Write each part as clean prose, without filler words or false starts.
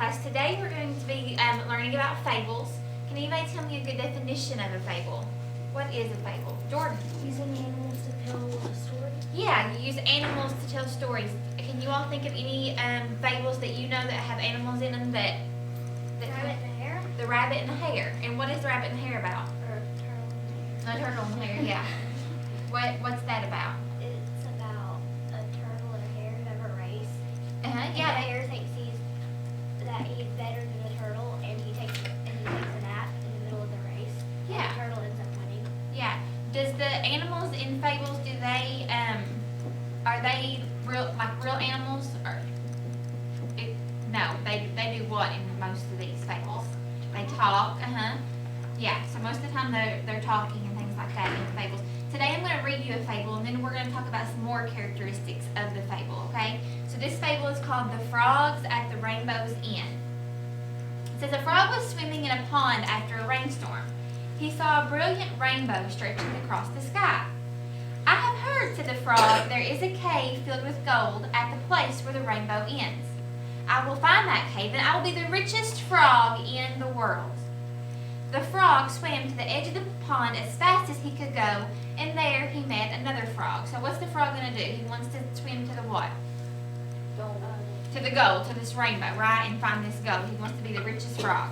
class. Today we're going to be learning about fables. Can anybody tell me a good definition of a fable? What is a fable? Jordan? Using animals to tell a story. Yeah, you use animals to tell stories. Can you all think of any fables that you know that have animals in them that Rabbit and a hare? The rabbit and the hare. And what is the rabbit and the hare about? Or turtle. A turtle and hare, yeah. What's that about? It's about a turtle and a hare who have a race. And Yeah. the hare thinks that he's better than the turtle, and he takes a nap in the middle of the race. Yeah. And the turtle ends up winning. Yeah. Does the animals in fables, are they real animals? No, they do what in most of these fables? They talk, Yeah, so most of the time they're talking and things like that in fables. Today I'm going to read you a fable, and then we're going to talk about some more characteristics of the fable, okay? So this fable is called The Frogs at the Rainbow's End. It says, a frog was swimming in a pond after a rainstorm. He saw a brilliant rainbow stretching across the sky. I have heard, said the frog, there is a cave filled with gold at the place where the rainbow ends. I will find that cave, and I will be the richest frog in the world. The frog swam to the edge of the pond as fast as he could go, and there he met another frog. So what's the frog going to do? He wants to swim to the what? Gold. To the gold, to this rainbow, right? And find this gold. He wants to be the richest frog.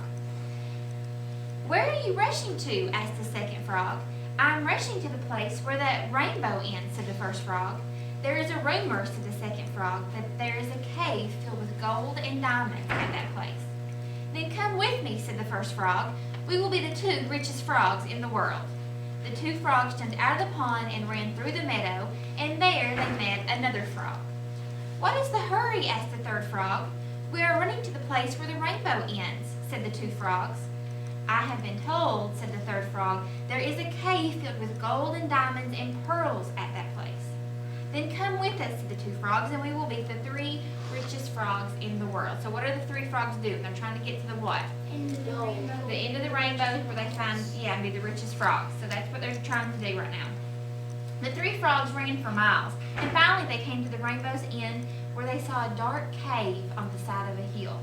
Where are you rushing to? Asked the second frog. I'm rushing to the place where that rainbow ends, said the first frog. There is a rumor, said the second frog, that there is a cave filled with gold and diamonds at that place. Then come with me, said the first frog. We will be the two richest frogs in the world. The two frogs jumped out of the pond and ran through the meadow, and there they met another frog. What is the hurry? Asked the third frog. We are running to the place where the rainbow ends, said the two frogs. I have been told, said the third frog, there is a cave filled with gold and diamonds and pearls at that place. Then come with us, said the two frogs, and we will be the three richest frogs in the world. So what are the three frogs doing? They're trying to get to the what? End of the rainbow. The end of the rainbow is where they find, and be the richest frogs. So that's what they're trying to do right now. The three frogs ran for miles, and finally they came to the rainbow's end, where they saw a dark cave on the side of a hill.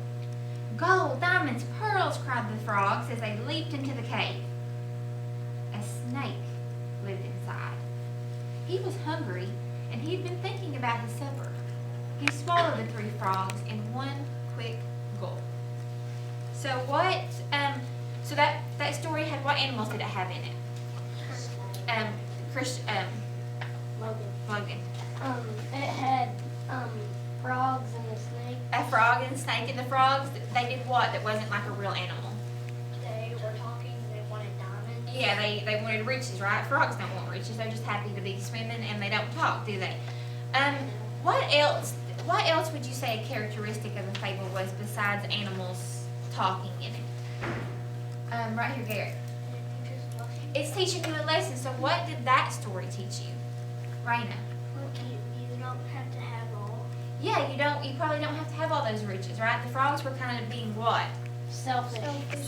Gold, diamonds, pearls, cried the frogs as they leaped into the cave. A snake lived inside. He was hungry, and he'd been thinking about his supper. He swallowed the three frogs in one quick gulp. So that story had, what animals did it have in it? Logan. It had frogs and a snake. A frog and a snake, and the frogs, they did what that wasn't like a real animal? They were talking. They wanted diamonds. Yeah, they wanted riches, right? Frogs don't want riches. They're just happy to be swimming, and they don't talk, do they? What else would you say a characteristic of a fable was besides animals talking in it? Right here, Garrett. It's teaching you a lesson. So what did that story teach you? Raina. You don't have to have all. Yeah, you probably don't have to have all those riches, right? The frogs were kind of being what? Selfish.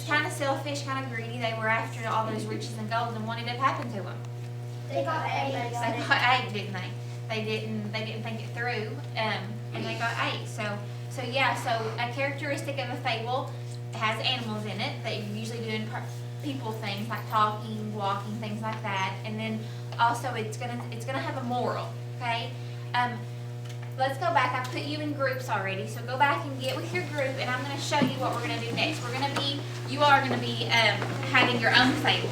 Kind of selfish, kind of greedy. They were after all those riches and gold, and what ended up happening to them? They got ate. They got ate, didn't they? They didn't think it through, and they got ate. So a characteristic of a fable has animals in it that you usually do in people things like talking, walking, things like that, and then also it's gonna have a moral. Okay. Let's go back. I put you in groups already, so go back and get with your group, and I'm going to show you what we're going to do next. You are going to be having your own fable.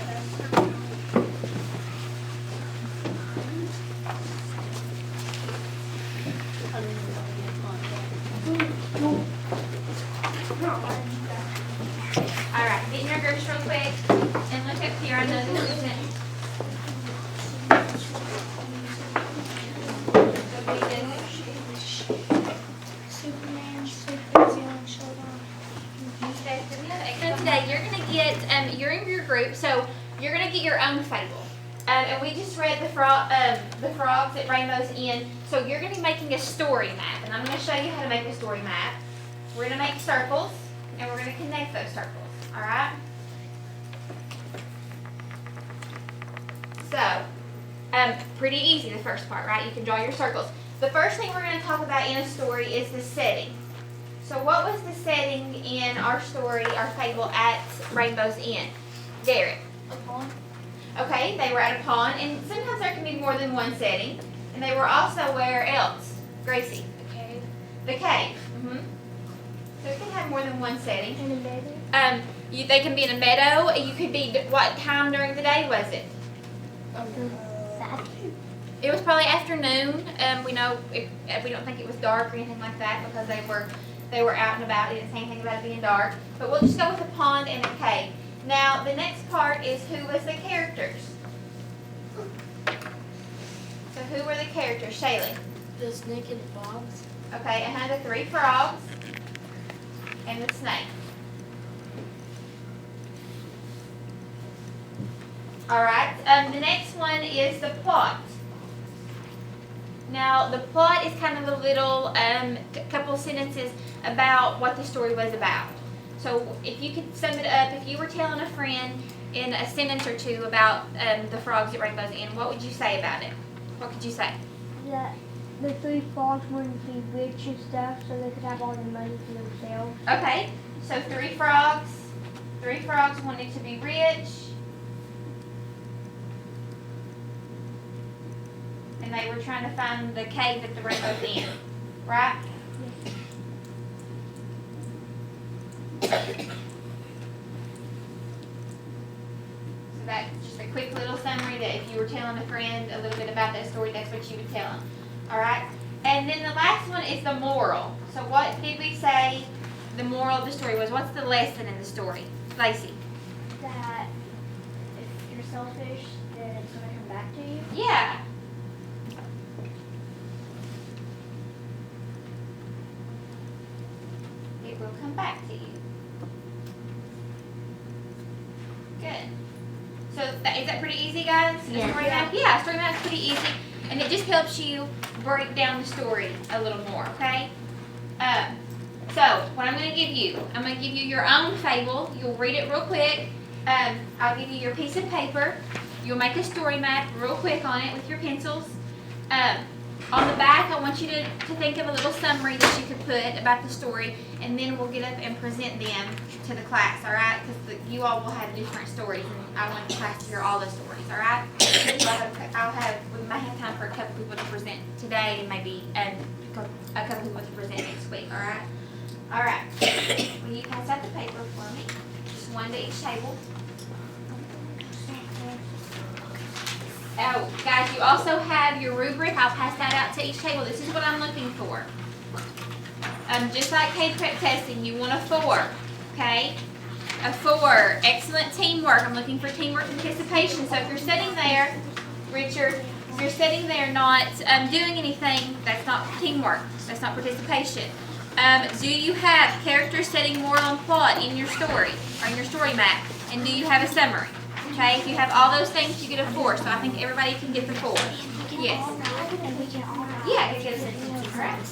All right, get in your groups real quick, and look up here. I know this isn't. So today you're in your group, so you're gonna get your own fable. And we just read the frogs at Rainbow's End. So you're gonna be making a story map, and I'm gonna show you how to make a story map. We're gonna make circles, and we're gonna connect those circles. All right. So, pretty easy the first part, right? You can draw your circles. The first thing we're going to talk about in a story is the setting. So what was the setting in our story, our fable at Rainbow's End? Garrett. A pond. Okay, they were at a pond, and sometimes there can be more than one setting. And they were also where else? Gracie. A cave. The cave. So it can have more than one setting. And a meadow. They can be in a meadow. You could be, what time during the day was it? Saturday. It was probably afternoon. We know we don't think it was dark or anything like that because they were out and about. They didn't say anything about it being dark. But we'll just go with a pond and a cave. Now the next part is who was the characters. So who were the characters, Shaylee? The snake and the frogs. Okay, and the 3 frogs and the snake. All right. The next one is the plot. Now, the plot is kind of a little couple sentences about what the story was about. So, if you could sum it up, if you were telling a friend in a sentence or two about the frogs at Rainbow's End, what would you say about it? What could you say? That the 3 frogs wanted to be rich and stuff so they could have all the money for themselves. Okay. So, 3 frogs. 3 frogs wanted to be rich. And they were trying to find the cave at the Rainbow's End, right? So that's just a quick little summary that if you were telling a friend a little bit about that story, that's what you would tell them. All right? And then the last one is the moral. So what did we say the moral of the story was? What's the lesson in the story? Lacey? That if you're selfish, then it's going to come back to you. Yeah. It will come back to you. Good. So is that pretty easy, guys? The Yeah. story map? Yeah, story map's pretty easy. And it just helps you break down the story a little more, okay? So what I'm going to give you your own fable. You'll read it real quick. I'll give you your piece of paper. You'll make a story map real quick on it with your pencils. On the back, I want you to think of a little summary that you could put about the story, and then we'll get up and present them to the class, all right? Because you all will have different stories, and I want the class to hear all the stories, all right? So we might have time for a couple people to present today, and maybe a couple people to present next week, all right? All right. Will you pass out the paper for me? Just one to each table. Oh, guys, you also have your rubric. I'll pass that out to each table. This is what I'm looking for. Just like K-Prep testing, you want a 4, okay? A 4, excellent teamwork. I'm looking for teamwork and participation. So if you're sitting there, Richard, if you're sitting there not doing anything, that's not teamwork. That's not participation. Do you have character setting, moral, and plot in your story or in your story map? And do you have a summary? Okay, if you have all those things, you get a 4. So I think everybody can get the 4. Yes. And we can all Yeah, you get a sentence, correct?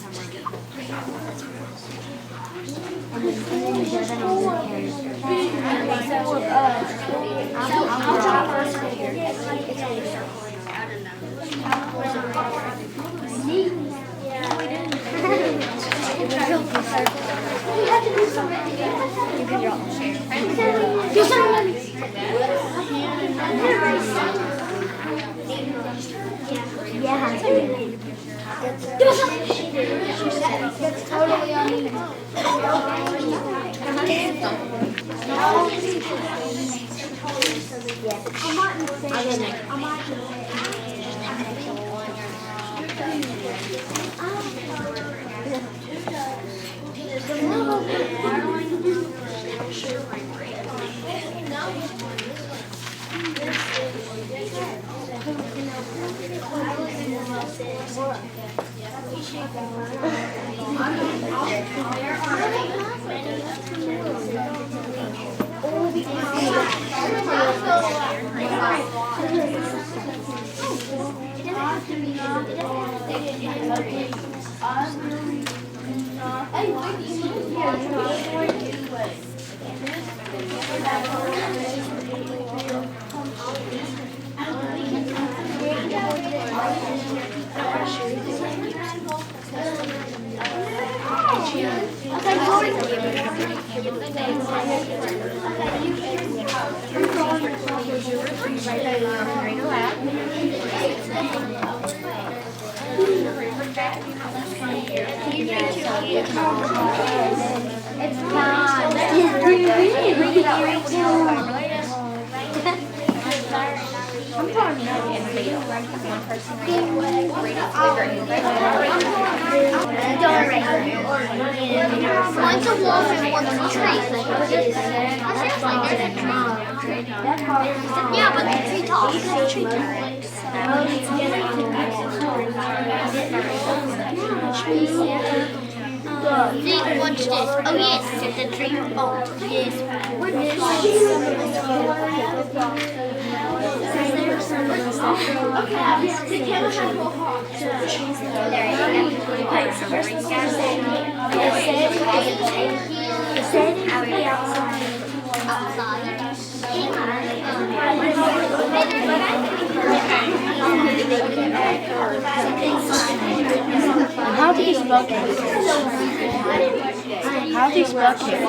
I'll try first right here. It's only a circle. I don't know. We have to do something together. You can draw. Do something. Yeah. Do something. That's totally on One's a wolf and one's a tree. Yeah, but the tree talks. The tree See, watch this. Oh yes, it's a tree. Oh yes. How do you spell cake? How do you spell cake?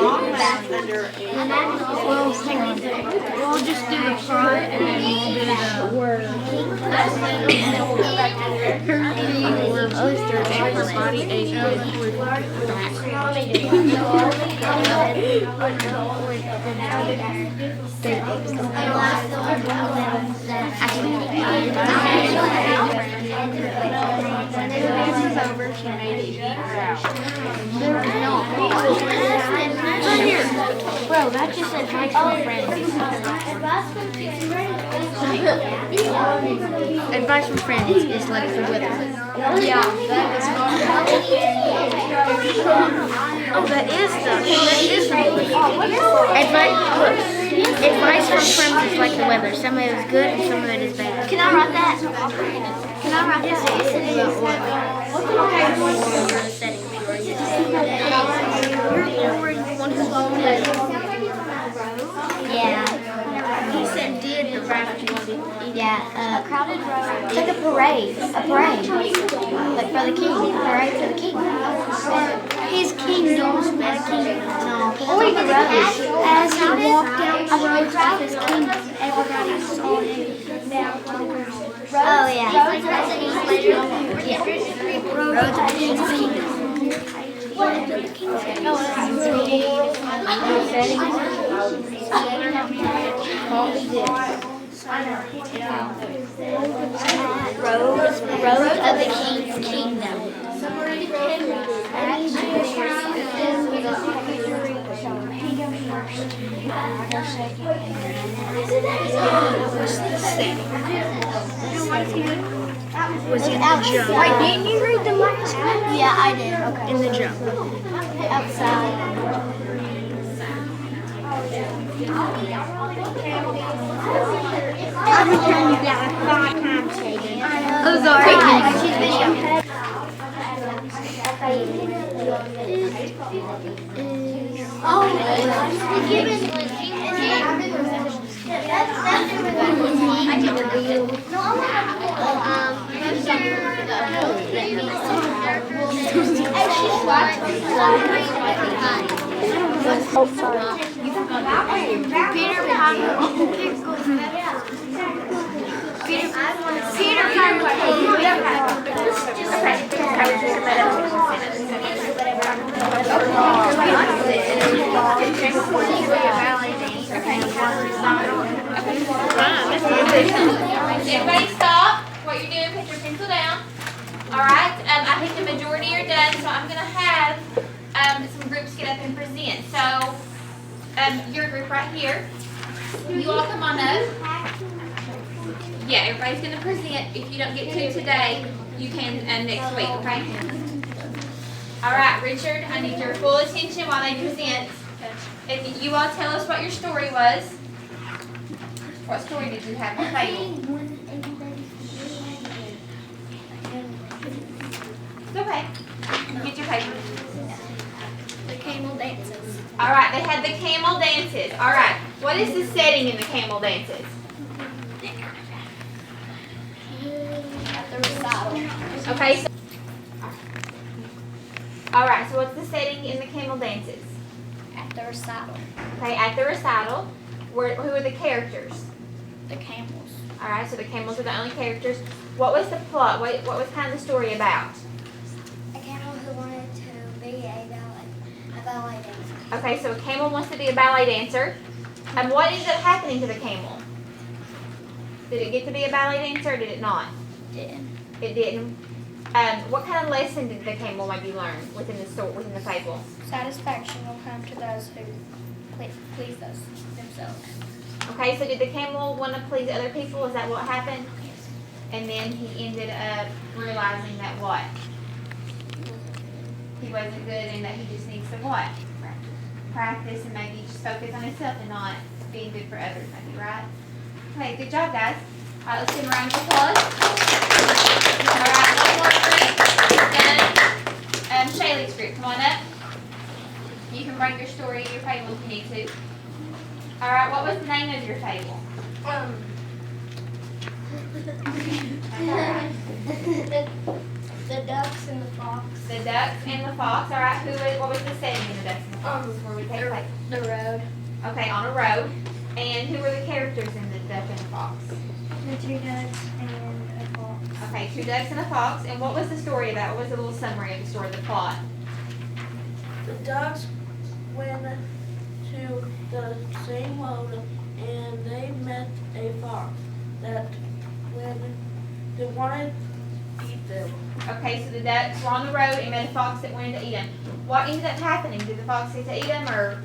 Well, hang on. We'll just do the front and then we'll do the word. Bro, that just said advice from friends. Advice from friends is like the weather. Yeah. Oh, that is advice from friends is like the weather. Some of it is good and some of it is bad. Can I write that? Can I write that? Yeah. He said did the raft you wanted. Yeah. A crowded road. It's like a parade. A parade. Like for the king. Parade for the king. His kingdom's bad king. No. Or the road. As he walked down the road to his kingdom, everybody saw him bow to the ground. Oh yeah. Roads of the king's kingdom. Road of the King's Kingdom. Was in the jump. Wait, didn't you read the last one? Yeah, I did. Okay. In the jump. Outside. Every time you got 5 times taken. Oh, sorry. Oh, given Peter Everybody stop. What you're doing, put your pencil down. Alright, I think the majority are done, so I'm going to have some groups get up and present. So, your group right here, you all come on up. Yeah, everybody's going to present. If you don't get to today, you can next week, okay? Alright, Richard, I need your full attention while they present. And you all tell us what your story was. What story did you have on the table? It's okay. Get your paper. the camel dances. Alright, they had the camel dances. Alright, what is the setting in the camel dances? At the recital. Okay, so Alright, so what's the setting in the camel dances? At the recital. Okay, at the recital, who are the characters? The camels. Alright, so the camels are the only characters. What was the plot? What was kind of the story about? A camel who wanted to be a ballet dancer. Okay, so a camel wants to be a ballet dancer. And what ended up happening to the camel? Did it get to be a ballet dancer or did it not? Didn't. It didn't. What kind of lesson did the camel maybe learn within the story, within the fable? Satisfaction will come to those who please themselves. Okay, so did the camel want to please other people? Is that what happened? Yes. And then he ended up realizing that what? He wasn't good and that he just needs to what? Practice and maybe just focus on himself and not being good for others, maybe, right? Okay, good job, guys. All right, let's give a round of applause. All right, one more group. Done. Shaylee's group, come on up. You can bring your story, your fable if you need to. All right, what was the name of your fable? The ducks and the fox. The ducks and the fox. All right, what was the setting in the ducks and the fox? Where we take place? The road. Okay, on a road. And who were the characters in the duck and the fox? The two ducks and a fox. Okay, 2 ducks and a fox. And what was the story about? What was the little summary of the story, the plot? The ducks went to the same road and they met a fox that when they wanted to eat them. Okay, so the ducks were on the road and met a fox that wanted to eat them. What ended up happening? Did the fox get to eat them or?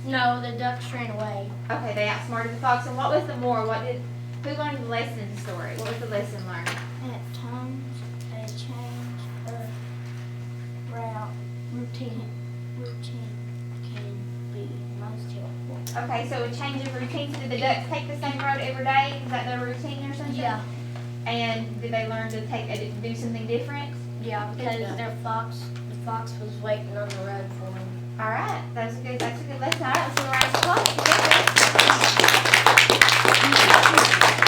No, the ducks ran away. Okay, they outsmarted the fox. And what was the moral? Who learned the lesson in the story? What was the lesson learned? At times, a change of routine can be most helpful. Okay, so a change of routine. So did the ducks take the same road every day? Is that their routine or something? Yeah. And did they learn to do something different? Yeah, because the fox was waiting on the road for them. All right, that's a good lesson. All right, let's do a round of applause.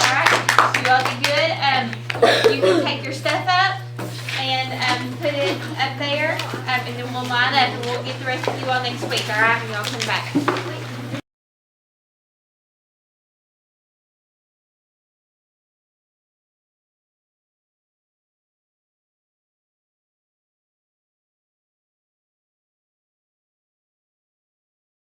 All right, you all did good. You can take your stuff up and put it up there, and then we'll line up and we'll get the rest of you all next week. All right, and y'all come back.